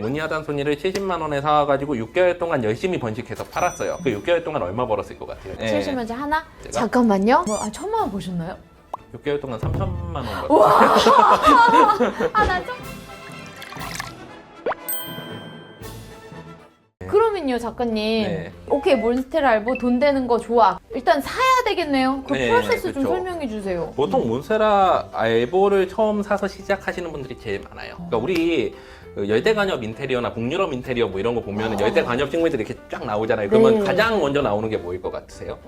무늬하단 소니를 70만 원에 사와가지고 6개월 동안 열심히 번식해서 팔았어요. 그 6개월 동안 얼마 벌었을 것 같아요? 70만 원 하나? 제가? 잠깐만요. 뭐, 1,000만 원 보셨나요? 6개월 동안 3천만 원 벌었어요. 나 좀. 그러면요, 작가님. 네. 오케이, 몬스테라 알보 돈 되는 거 좋아. 일단 사야 되겠네요. 그 네, 프로세스 좀 그쵸. 설명해 주세요. 보통 몬스테라 알보를 처음 사서 시작하시는 분들이 제일 많아요. 그러니까 우리 열대관엽 인테리어나 북유럽 인테리어 뭐 이런 거 보면 열대관엽 식물들이 이렇게 쫙 나오잖아요. 그러면 네. 가장 먼저 나오는 게 뭐일 것 같으세요?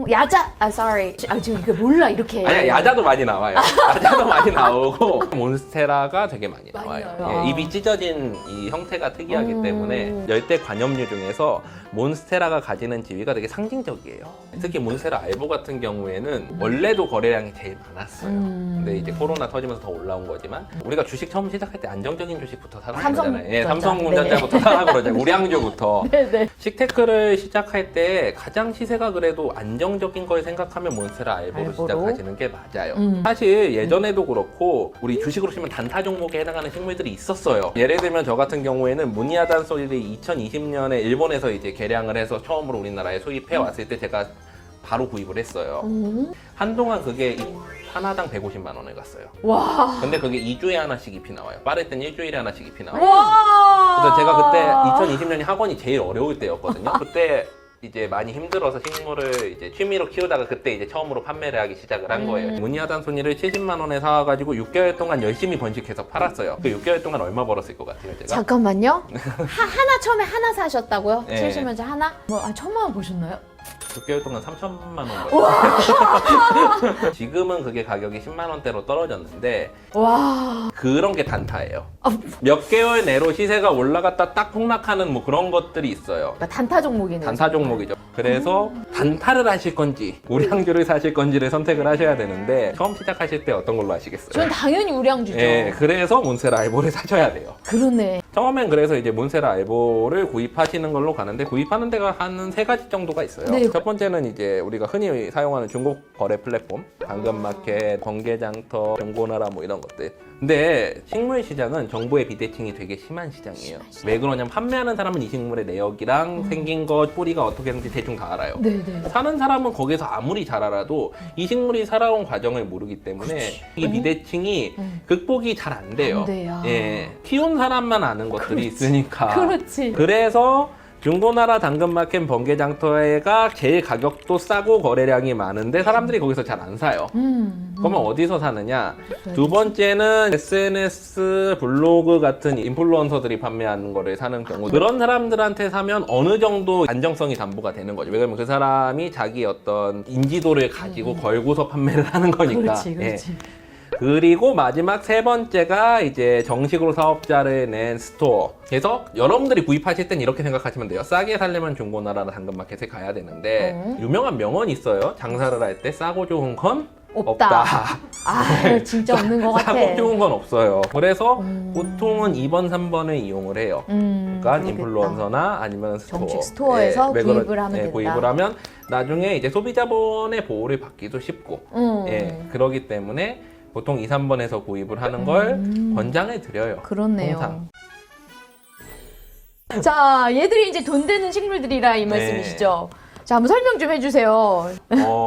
야자! sorry. 지금 이거 몰라, 이렇게. 아니, 야자도 많이 나와요. 야자도 많이 나오고 몬스테라가 되게 많이 나와요. 나와요. 예, 입이 찢어진 이 형태가 특이하기 때문에 열대 관엽류 중에서 몬스테라가 가지는 지위가 되게 상징적이에요. 특히 몬스테라 알보 같은 경우에는 원래도 거래량이 제일 많았어요. 근데 이제 코로나 터지면서 더 올라온 거지만 우리가 주식 처음 시작할 때 안정적인 주식부터 사라고 그러잖아요. 예, 삼성전자부터 사라고 그러잖아요. 우량주부터. 네네. 식테크를 시작할 때 가장 시세가 그래도 안정적인 걸 생각하면 몬스테라 알보로 시작하시는 게 맞아요. 사실 예전에도 그렇고 우리 주식으로 치면 단타 종목에 해당하는 식물들이 있었어요. 예를 들면 저 같은 경우에는 무늬하단 소리를 2020년에 일본에서 이제 개량을 해서 처음으로 우리나라에 수입해 왔을 때 제가 바로 구입을 했어요. 한동안 그게 하나당 150만 원을 갔어요. 와. 근데 그게 2주에 하나씩 잎이 나와요. 빠를 땐 일주일에 하나씩 잎이 나와요. 와. 그래서 제가 그때 2020년이 학원이 제일 어려울 때였거든요. 그때 이제 많이 힘들어서 식물을 이제 취미로 키우다가 그때 이제 처음으로 판매를 하기 시작을 한 거예요. 무늬하단 소니를 70만 원에 사와가지고 6개월 동안 열심히 번식해서 팔았어요. 그 6개월 동안 얼마 벌었을 것 같아요, 제가? 잠깐만요. 하나 처음에 하나 사셨다고요? 네. 70만 원 하나? 뭐, 1,000만 원 보셨나요? 6개월 동안 3천만 원 벌었어요. 지금은 그게 가격이 10만 원대로 떨어졌는데 와. 그런 게 단타예요. 몇 개월 내로 시세가 올라갔다 딱 폭락하는 뭐 그런 것들이 있어요. 그러니까 단타 종목이네요. 단타 종목이죠. 그래서 단타를 하실 건지 우량주를 사실 건지를 선택을 하셔야 되는데 처음 시작하실 때 어떤 걸로 하시겠어요? 전 당연히 우량주죠. 예, 그래서 몬스테라 알보를 사셔야 돼요. 그러네. 처음엔 그래서 이제 몬스테라 알보를 구입하시는 걸로 가는데 구입하는 데가 한 세 가지 정도가 있어요. 네. 첫 번째는 이제 우리가 흔히 사용하는 중국 거래 플랫폼, 당근마켓, 번개장터, 정보나라 뭐 이런 것들. 근데 식물 시장은 정보의 비대칭이 되게 심한 시장이에요. 왜 그러냐면 판매하는 사람은 이 식물의 내역이랑 생긴 것, 뿌리가 어떻게 되는지 대충 다 알아요. 네네. 사는 사람은 거기서 아무리 잘 알아도 이 식물이 살아온 과정을 모르기 때문에 이 비대칭이 극복이 잘 안 돼요. 안 돼요. 예, 키운 사람만 아는 것들이 있으니까. 그렇지. 그래서 중고나라 당근마켓 번개장터가 제일 가격도 싸고 거래량이 많은데 사람들이 거기서 잘 안 사요. 그러면 어디서 사느냐? 두 번째는 SNS 블로그 같은 인플루언서들이 판매하는 거를 사는 경우 그런 사람들한테 사면 어느 정도 안정성이 담보가 되는 거죠. 왜냐면 그 사람이 자기 어떤 인지도를 가지고 걸고서 판매를 하는 거니까. 그렇지, 예. 그렇지. 그리고 마지막 세 번째가 이제 정식으로 사업자를 낸 스토어. 그래서 여러분들이 구입하실 땐 이렇게 생각하시면 돼요. 싸게 살려면 중고나라나 당근마켓에 가야 되는데 유명한 명언이 있어요. 장사를 할 때 싸고 좋은 건 없다. 아, 진짜 없는 것 같아. 싸고 좋은 건 없어요. 그래서 보통은 2번, 3번을 이용을 해요. 그러니까 그러겠다. 인플루언서나 아니면 스토어. 정식 스토어에서 왜 구입을 하면 예, 된다. 구입을 하면 나중에 이제 소비자본의 보호를 받기도 쉽고 예, 그러기 때문에 보통 2, 3번에서 구입을 하는 걸 권장해 드려요. 그렇네요. 항상. 자, 얘들이 이제 돈 되는 식물들이라 이 말씀이시죠? 자, 한번 설명 좀 해주세요.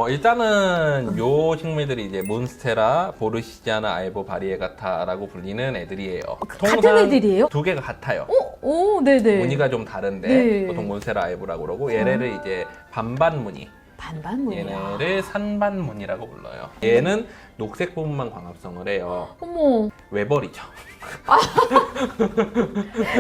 일단은 요 식물들이 이제 몬스테라, 보르시지아나, 알보, 바리에가타라고 불리는 애들이에요. 같은 애들이에요? 두 개가 같아요. 오, 네네. 무늬가 좀 다른데 네. 보통 몬스테라 알보라고 그러고 얘네를 이제 반반 무늬, 반반 무늬야. 얘네를 산반 무늬라고 불러요. 얘는 녹색 부분만 광합성을 해요. 어머. 외벌이죠.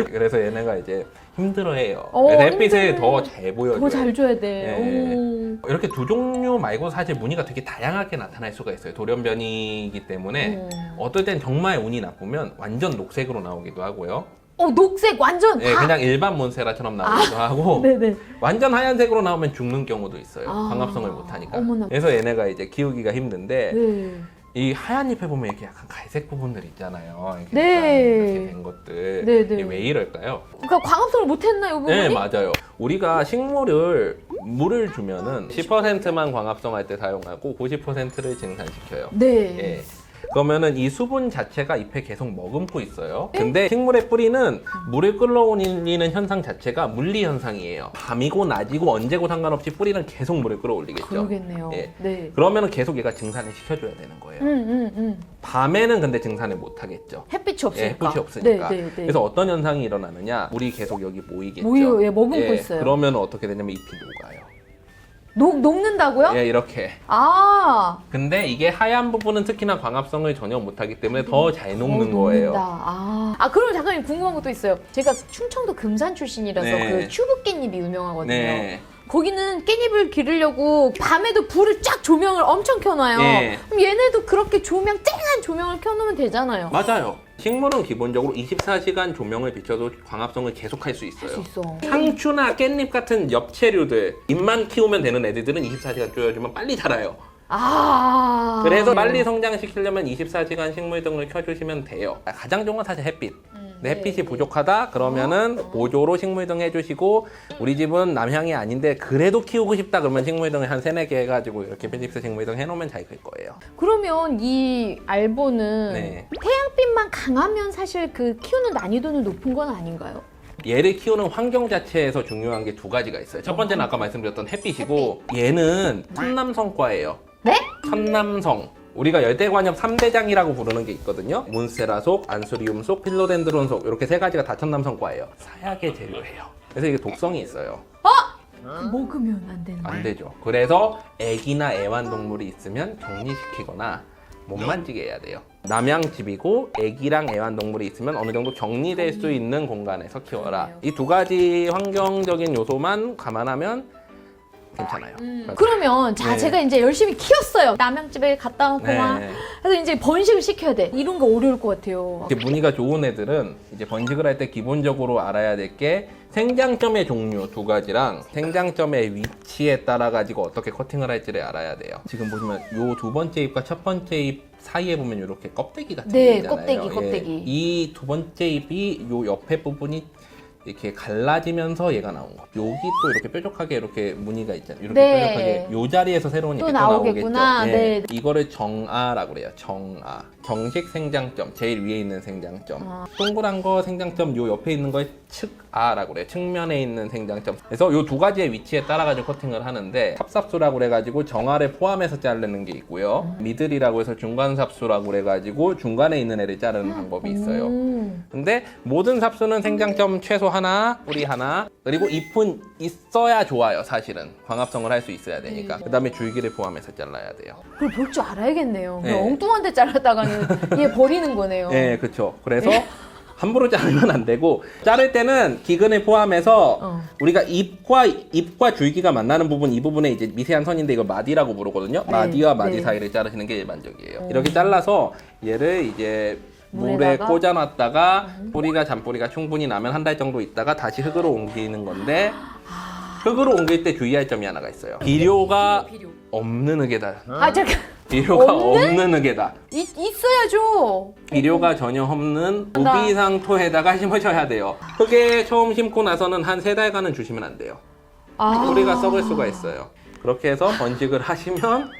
그래서 얘네가 이제 힘들어해요. 어, 그래서 햇빛을 힘들어. 더 잘 보여줘요. 더 잘 줘야 돼. 예. 오. 이렇게 두 종류 말고 사실 무늬가 되게 다양하게 나타날 수가 있어요. 돌연변이기 때문에 어떨 땐 정말 운이 나쁘면 완전 녹색으로 나오기도 하고요. 녹색 완전 예, 다. 그냥 일반 몬스테라처럼 나오기도 하고 네네. 완전 하얀색으로 나오면 죽는 경우도 있어요. 아. 광합성을 못하니까. 어머나. 그래서 얘네가 이제 키우기가 힘든데 네. 이 하얀 잎에 보면 이렇게 약간 갈색 부분들 있잖아요. 이렇게, 네. 약간 이렇게 된 것들. 네, 네. 이게 왜 이럴까요? 그러니까 광합성을 못했나요, 이 부분이? 네, 맞아요. 우리가 식물을 물을 주면은 10%만 광합성할 때 사용하고 90%를 증산시켜요. 네. 예. 그러면은 이 수분 자체가 잎에 계속 머금고 있어요. 근데 식물의 뿌리는 물을 끌어올리는 현상 자체가 물리 현상이에요. 밤이고 낮이고 언제고 상관없이 뿌리는 계속 물을 끌어올리겠죠. 그러겠네요. 예. 네. 그러면은 계속 얘가 증산을 시켜줘야 되는 거예요. 밤에는 근데 증산을 못 하겠죠. 햇빛이 없으니까. 예, 햇빛이 없으니까. 네, 네, 네. 그래서 어떤 현상이 일어나느냐? 물이 계속 여기 모이겠죠. 예, 머금고 예, 있어요. 그러면 어떻게 되냐면 잎이 녹아요. 녹는다고요? 예, 이렇게. 아. 근데 이게 하얀 부분은 특히나 광합성을 전혀 못하기 때문에 더 잘 녹는 거예요. 그럼 잠깐 궁금한 것도 있어요. 제가 충청도 금산 출신이라서 네. 그 튜브 깻잎이 유명하거든요. 네. 거기는 깻잎을 기르려고 밤에도 불을 쫙 조명을 엄청 켜놔요. 네. 그럼 얘네도 그렇게 조명, 쨍한 조명을 켜놓으면 되잖아요. 맞아요. 식물은 기본적으로 24시간 조명을 비춰도 광합성을 계속할 수 있어요. 할 수 있어. 상추나 깻잎 같은 엽채류들, 잎만 키우면 되는 애들은 24시간 쪼여주면 빨리 자라요. 그래서 빨리 성장시키려면 24시간 식물등을 켜주시면 돼요. 가장 좋은 건 사실 햇빛. 근데 햇빛이 부족하다 그러면은 보조로 식물등 해주시고, 우리 집은 남향이 아닌데 그래도 키우고 싶다 그러면 식물등을 한 3-4개 해가지고 이렇게 필립스 식물등 해놓으면 잘 클 거예요. 그러면 이 알보는 네. 태양빛만 강하면 사실 그 키우는 난이도는 높은 건 아닌가요? 얘를 키우는 환경 자체에서 중요한 게 2가지가 있어요. 첫 번째는 아까 말씀드렸던 햇빛이고, 얘는 천남성과예요. 네? 천남성. 우리가 열대관엽 3대장이라고 부르는 게 있거든요. 몬스테라 속, 안수리움 속, 필로덴드론 속, 이렇게 3가지가 다 천남성과예요. 사약의 재료예요. 그래서 이게 독성이 있어요. 먹으면 안 되는 거예요? 안 되죠. 그래서 애기나 애완동물이 있으면 격리시키거나 못 만지게 해야 돼요. 남양집이고 애기랑 애완동물이 있으면 어느 정도 격리될 수 있는 공간에서 키워라. 이 2가지 환경적인 요소만 감안하면 괜찮아요. 그러면 네. 제가 이제 열심히 키웠어요. 남양집에 갖다 놓고 막 네. 그래서 이제 번식을 시켜야 돼. 이런 거 어려울 것 같아요. 이렇게 무늬가 좋은 애들은 이제 번식을 할 때 기본적으로 알아야 될 게 생장점의 종류 2가지랑 생장점의 위치에 따라 가지고 어떻게 커팅을 할지를 알아야 돼요. 지금 보시면 요 2번째 잎과 첫 번째 잎 사이에 보면 이렇게 껍데기 같은 게 있잖아요. 껍데기. 이 2번째 잎이 요 옆에 부분이 이렇게 갈라지면서 얘가 나온 거. 여기 또 이렇게 뾰족하게 이렇게 무늬가 있잖아요. 이렇게 네. 뾰족하게 요 자리에서 새로운 잎이 또 또 나오겠구나. 나오겠죠. 네. 이거를 정아라고 그래요. 정아. 정식 생장점, 제일 위에 있는 생장점. 동그란 거 생장점, 요 옆에 있는 걸 측아라고 그래요. 측면에 있는 생장점. 그래서 요 2가지의 위치에 따라 가지고 커팅을 하는데, 삽삽수라고 그래가지고 정아를 포함해서 자르는 게 있고요. 미들이라고 해서 중간삽수라고 그래가지고 중간에 있는 애를 자르는 방법이 있어요. 근데 모든 삽수는 생장점 최소 하나, 뿌리 하나, 그리고 잎은 있어야 좋아요. 사실은 광합성을 할 수 있어야 되니까. 그 다음에 줄기를 포함해서 잘라야 돼요. 그걸 볼 줄 알아야겠네요. 네. 엉뚱한 데 잘랐다가는 얘 버리는 거네요. 네, 그렇죠. 그래서 함부로 자르면 안 되고, 자를 때는 기근을 포함해서 우리가 잎과 줄기가 만나는 부분, 이 부분에 이제 미세한 선인데 이걸 마디라고 부르거든요. 마디와 마디 네. 사이를 자르시는 게 일반적이에요. 이렇게 잘라서 얘를 이제 물에 물에다가? 꽂아놨다가 뿌리가 잔뿌리가 충분히 나면 1달 정도 있다가 다시 흙으로 옮기는 건데, 흙으로 옮길 때 주의할 점이 하나가 있어요. 비료가 없는 흙에다. 잠깐. 비료가 없는? 없는 흙에다. 있어야죠. 비료가 전혀 없는 나- 무비상 토에다가 심으셔야 돼요. 흙에 처음 심고 나서는 한 3달간은 주시면 안 돼요. 뿌리가 썩을 수가 있어요. 그렇게 해서 번식을 하시면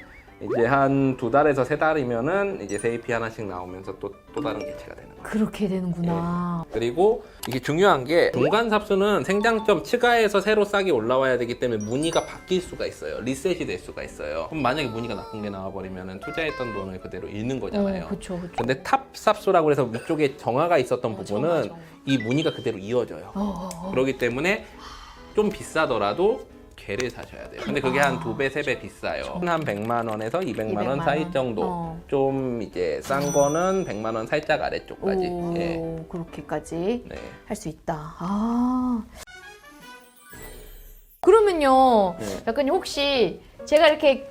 이제 한 2달에서 3달이면은 이제 새 잎이 하나씩 나오면서 또 다른 개체가 되는 거예요. 그렇게 되는구나. 그리고 이게 중요한 게, 중간삽수는 생장점 측아에서 새로 싹이 올라와야 되기 때문에 무늬가 바뀔 수가 있어요. 리셋이 될 수가 있어요. 그럼 만약에 무늬가 나쁜 게 나와버리면 투자했던 돈을 그대로 잃는 거잖아요. 그렇죠. 근데 탑삽수라고 해서 위쪽에 정화가 있었던 부분은 정화. 이 무늬가 그대로 이어져요. 그렇기 때문에 좀 비싸더라도 개를 사셔야 돼요. 근데 그게 한 2배, 3배 비싸요. 한 100만 원에서 200만 원 200만 사이 원. 정도. 좀 이제 싼 거는 100만 원 살짝 아래쪽까지. 오, 예. 그렇게까지 네. 할 수 있다. 그러면요. 네. 약간 혹시 제가 이렇게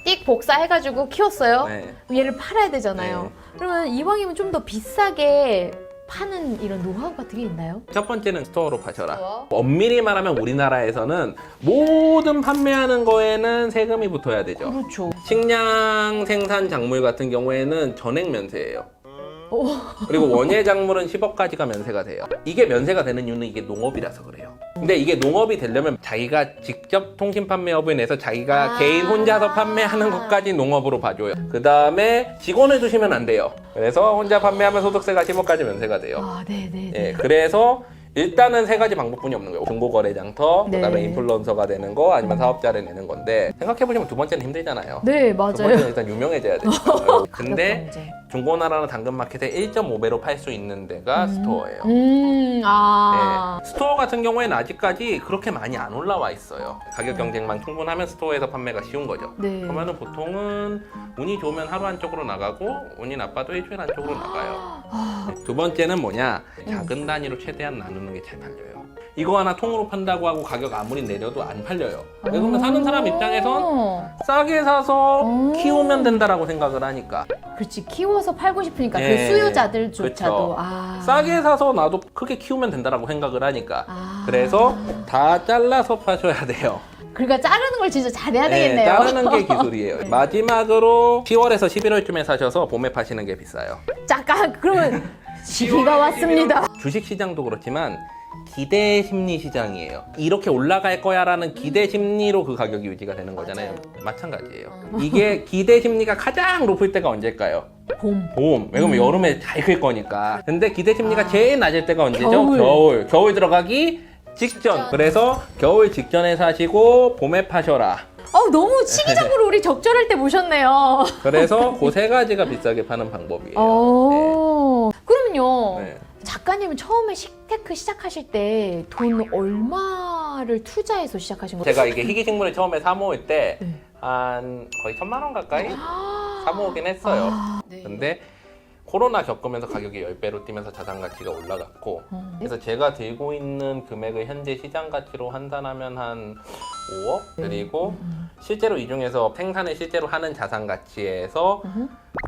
띡 복사해가지고 키웠어요. 네. 그럼 얘를 팔아야 되잖아요. 그러면 이왕이면 좀 더 비싸게 파는 이런 노하우 같은 게 있나요? 첫 번째는 스토어로 파셔라. 엄밀히 말하면 우리나라에서는 모든 판매하는 거에는 세금이 붙어야 되죠. 그렇죠. 식량 생산 작물 같은 경우에는 전액 면세예요. 그리고 원예 작물은 10억까지가 면세가 돼요. 이게 면세가 되는 이유는 이게 농업이라서 그래요. 근데 이게 농업이 되려면 자기가 직접 통신 판매업을 내서 자기가 개인 혼자서 판매하는 것까지 농업으로 봐줘요. 그 다음에 직원을 두시면 안 돼요. 그래서 혼자 판매하면 소득세가 10억까지 면세가 돼요. 아, 네네. 예, 그래서 일단은 세 가지 방법뿐이 없는 거예요. 중고거래장터, 네. 그다음에 인플루언서가 되는 거, 아니면 사업자를 내는 건데 생각해보시면 두 번째는 힘들잖아요. 네, 두 맞아요. 번째는 일단 유명해져야 되니까. 근데 가격 경제. 중고나라나 당근마켓에 1.5배로 팔 수 있는 데가 스토어예요. 아. 네. 스토어 같은 경우에는 아직까지 그렇게 많이 안 올라와 있어요. 가격 경쟁만 충분하면 스토어에서 판매가 쉬운 거죠. 네. 그러면은 보통은 운이 좋으면 하루 한쪽으로 나가고 운이 나빠도 일주일 한쪽으로 나가요. 네. 두 번째는 뭐냐? 작은 단위로 최대한 나누는 게 잘 팔려요. 이거 하나 통으로 판다고 하고 가격 아무리 내려도 안 팔려요. 그러면 사는 사람 입장에선 싸게 사서 키우면 된다라고 생각을 하니까. 그렇지, 키워서 팔고 싶으니까 네. 그 수요자들조차도. 그쵸. 아. 싸게 사서 나도 크게 키우면 된다라고 생각을 하니까. 아. 그래서 다 잘라서 파셔야 돼요. 그러니까 자르는 걸 진짜 잘해야 네, 되겠네요. 자르는 게 기술이에요. 마지막으로 10월에서 11월쯤에 사셔서 봄에 파시는 게 비싸요. 잠깐, 그러면 시기가 왔습니다. 주식 시장도 그렇지만 기대 심리 시장이에요. 이렇게 올라갈 거야라는 기대 심리로 그 가격이 유지가 되는 거잖아요. 마찬가지예요. 이게 기대 심리가 가장 높을 때가 언제일까요? 봄. 왜냐면 여름에 잘 클 거니까. 근데 기대 심리가 제일 낮을 때가 언제죠? 겨울 들어가기 직전. 그래서 겨울 직전에 사시고 봄에 파셔라. 너무 시기적으로 우리 적절할 때 모셨네요. 그래서 그 세 가지가 비싸게 파는 방법이에요. 그러면요. 네. 작가님은 처음에 식테크 시작하실 때 돈 얼마를 투자해서 시작하신 거예요? 제가 이게 희귀식물을 처음에 사 모을 때 네. 한 거의 1,000만 원 가까이 사 모으긴 했어요. 네. 근데 코로나 겪으면서 가격이 10배로 뛰면서 자산 가치가 올라갔고 그래서 제가 들고 있는 금액을 현재 시장 가치로 환산하면 한 5억? 그리고 실제로 이 중에서 생산을 실제로 하는 자산 가치에서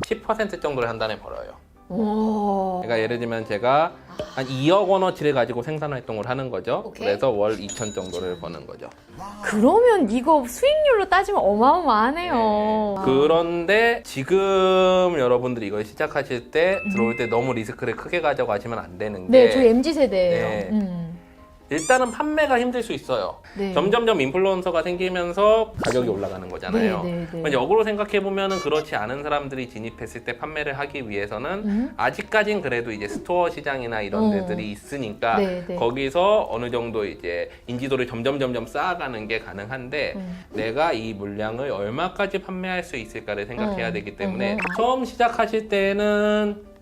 10% 정도를 한 달에 벌어요. 그러니까 예를 들면 제가 한 2억 원어치를 가지고 생산 활동을 하는 거죠. 오케이. 그래서 월 2천 정도를 버는 거죠. 그러면 이거 수익률로 따지면 어마어마하네요. 그런데 지금 여러분들이 이걸 시작하실 때 들어올 때 너무 리스크를 크게 가져가시면 안 되는 게 네, 저희 MZ세대예요. 네. 일단은 판매가 힘들 수 있어요. 네. 점점점 인플루언서가 생기면서 가격이 올라가는 거잖아요. 네. 역으로 생각해 보면은 그렇지 않은 사람들이 진입했을 때 판매를 하기 위해서는 아직까진 그래도 이제 스토어 시장이나 이런 데들이 있으니까 네. 거기서 어느 정도 이제 인지도를 점점 쌓아가는 게 가능한데 내가 이 물량을 얼마까지 판매할 수 있을까를 생각해야 되기 때문에 처음 시작하실 때는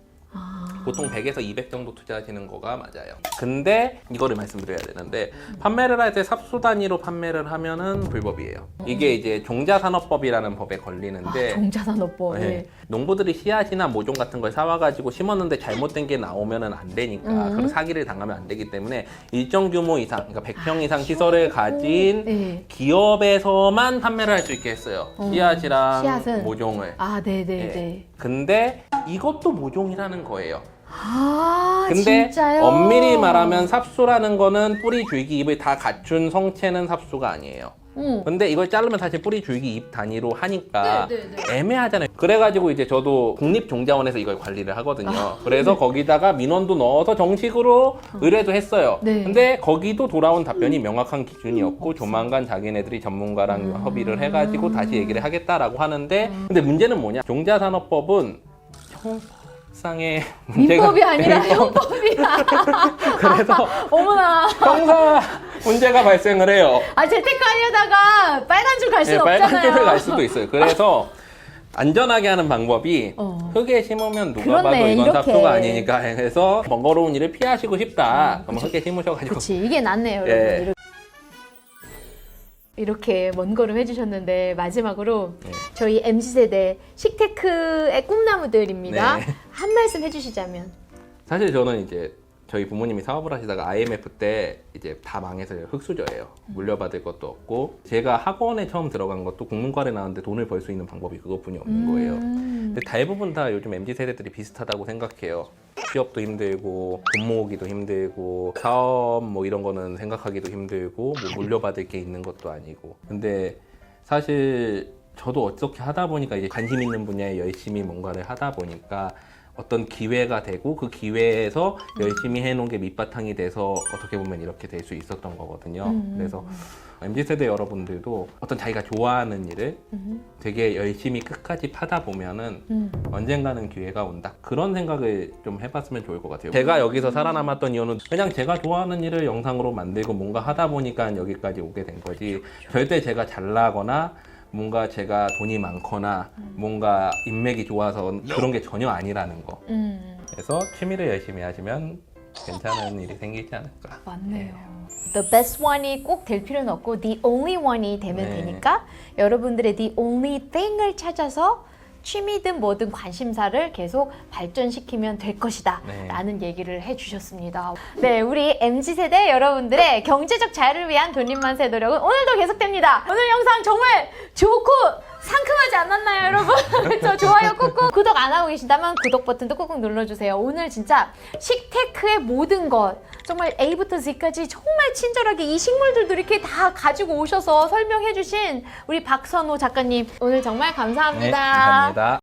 보통 100에서 200 정도 투자하시는 거가 맞아요. 근데 이거를 말씀드려야 되는데 판매를 할 때 삽수 단위로 판매를 하면은 불법이에요. 이게 이제 종자산업법이라는 법에 걸리는데 종자산업법. 네. 농부들이 씨앗이나 모종 같은 걸 사와가지고 심었는데 잘못된 게 나오면은 안 되니까 그런 사기를 당하면 안 되기 때문에 일정 규모 이상, 그러니까 100평 이상 시설을 가진 기업에서만 판매를 할 수 있게 했어요. 씨앗이랑 씨앗은? 모종을. 네네. 근데 이것도 모종이라는 거예요. 근데 근데 엄밀히 말하면 삽수라는 거는 뿌리, 줄기, 잎을 다 갖춘 성체는 삽수가 아니에요. 근데 이걸 자르면 사실 뿌리, 줄기, 잎 단위로 하니까 애매하잖아요. 그래가지고 이제 저도 국립종자원에서 이걸 관리를 하거든요. 그래서 거기다가 민원도 넣어서 정식으로 의뢰도 했어요. 근데 거기도 돌아온 답변이 명확한 기준이 없고 조만간 자기네들이 전문가랑 협의를 해가지고 다시 얘기를 하겠다라고 하는데 근데 문제는 뭐냐? 종자산업법은 형법상의 문제가 민법이 아니라 형법이야. 그래서 어머나. 형사 문제가 발생을 해요. 재테크 하려다가 빨간 줄 갈 수는 없잖아요. 빨간 줄을 갈 수도 있어요. 그래서 안전하게 하는 방법이 흙에 심으면 누가 봐도 이건 이렇게. 삽수가 아니니까 해서 번거로운 일을 피하시고 싶다. 그럼 흙에 심으셔가지고 그렇지, 이게 낫네요, 예. 여러분. 이렇게 먼 걸음 해주셨는데 마지막으로 저희 MZ세대 식테크의 꿈나무들입니다. 네. 한 말씀 해주시자면. 사실 저는 이제 저희 부모님이 사업을 하시다가 IMF 때 이제 다 망해서 흙수저예요. 물려받을 것도 없고 제가 학원에 처음 들어간 것도 국문과를 나왔는데 돈을 벌 수 있는 방법이 그것뿐이 없는 거예요. 근데 대부분 다 요즘 MZ세대들이 비슷하다고 생각해요. 취업도 힘들고 돈 모으기도 힘들고 사업 뭐 이런 거는 생각하기도 힘들고 뭐 물려받을 게 있는 것도 아니고 근데 사실 저도 어떻게 하다 보니까 이제 관심 있는 분야에 열심히 뭔가를 하다 보니까 어떤 기회가 되고 그 기회에서 열심히 해놓은 게 밑바탕이 돼서 어떻게 보면 이렇게 될 수 있었던 거거든요. 그래서 MZ세대 여러분들도 어떤 자기가 좋아하는 일을 되게 열심히 끝까지 파다 보면은 언젠가는 기회가 온다. 그런 생각을 좀 해봤으면 좋을 것 같아요. 제가 여기서 살아남았던 이유는 그냥 제가 좋아하는 일을 영상으로 만들고 뭔가 하다 보니까 여기까지 오게 된 거지. 절대 제가 잘나거나 뭔가 제가 돈이 많거나 뭔가 인맥이 좋아서 그런 게 전혀 아니라는 거. 그래서 취미를 열심히 하시면 괜찮은 일이 생기지 않을까. 맞네요. The best one이 꼭 될 필요는 없고 the only one이 되면 네. 되니까 여러분들의 the only thing을 찾아서 취미든 뭐든 관심사를 계속 발전시키면 될 것이다 네. 라는 얘기를 해주셨습니다. 네, 우리 MZ세대 여러분들의 경제적 자유를 위한 돈님만세 노력은 오늘도 계속됩니다. 오늘 영상 정말 좋고 상큼하지 않았나요, 여러분? 그렇죠? 좋아요 꾹꾹. 구독 안 하고 계신다면 구독 버튼도 꾹꾹 눌러주세요. 오늘 진짜 식테크의 모든 것, 정말 A부터 Z까지 정말 친절하게 이 식물들도 이렇게 다 가지고 오셔서 설명해주신 우리 박선호 작가님, 오늘 정말 감사합니다. 네, 감사합니다.